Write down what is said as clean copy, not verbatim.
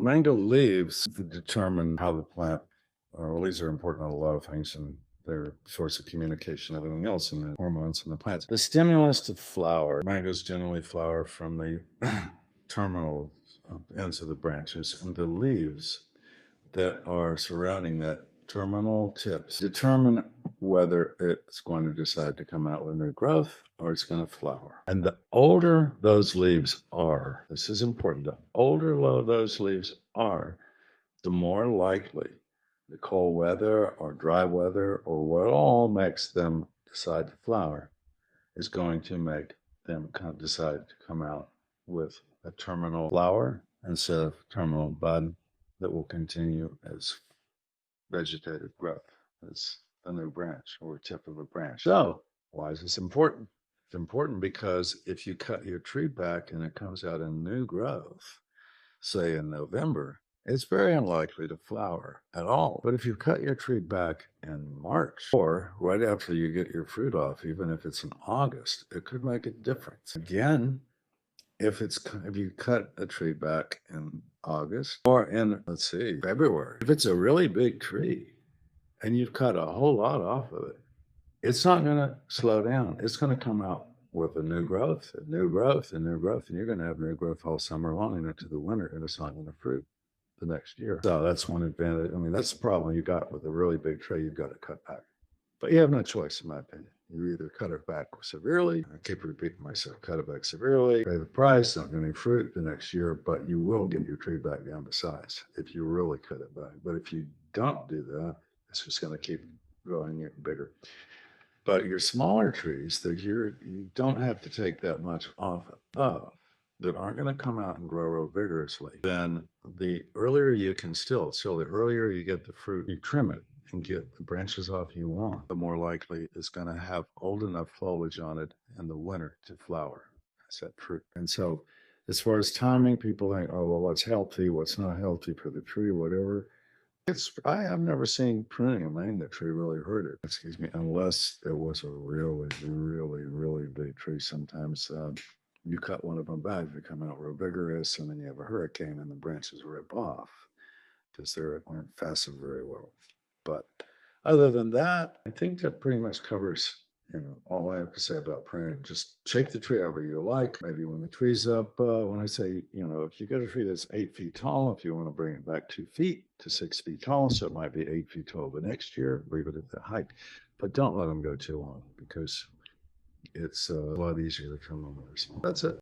mango leaves determine how the plant, well, leaves are important on a lot of things, and they're a source of communication, everything else, and the hormones in the plants. The stimulus to flower, mangoes generally flower from the terminal ends of the branches, and the leaves that are surrounding that terminal tips determine whether it's going to decide to come out with new growth or it's going to flower. And the older those leaves are, this is important, the older those leaves are, the more likely the cold weather or dry weather or what all makes them decide to flower is going to make them decide to come out with a terminal flower instead of terminal bud that will continue as vegetative growth, as a new branch or tip of a branch. So why is this important? It's important because if you cut your tree back and it comes out in new growth, say in November, it's very unlikely to flower at all. But if you cut your tree back in March or right after you get your fruit off, even if it's in August, it could make a difference. Again, if you cut a tree back in August or in, let's see, February, if it's a really big tree and you've cut a whole lot off of it, it's not going to slow down. It's going to come out with a new growth, a new growth, a new growth, and you're going to have new growth all summer long and into the winter, and it's not going to fruit the next year. So that's one advantage. I mean, that's the problem you got with a really big tree. You've got to cut back. But you have no choice, in my opinion. You either cut it back severely, I keep repeating myself, cut it back severely, pay the price, not getting fruit the next year, but you will get your tree back down to size if you really cut it back. But if you don't do that, it's just going to keep growing it bigger. But your smaller trees that you don't have to take that much off of, that aren't going to come out and grow real vigorously, then the earlier you can still the earlier you get the fruit, you trim it and get the branches off you want, the more likely it's going to have old enough foliage on it in the winter to flower as that fruit. And so as far as timing, people think, oh, well, what's healthy, what's not healthy for the tree, whatever. I've never seen pruning a mango tree really hurt it, excuse me, unless it was a really, really, really big tree. Sometimes you cut one of them back, they come out real vigorous, and then you have a hurricane and the branches rip off because they aren't fastened very well. But other than that, I think that pretty much covers, all I have to say about pruning. Just shake the tree however you like. Maybe when the tree's up, when I say, if you got a tree that's 8 feet tall, if you want to bring it back 2 feet to 6 feet tall, so it might be 8 feet tall the next year, leave it at that height. But don't let them go too long because it's a lot easier to trim them. That's it.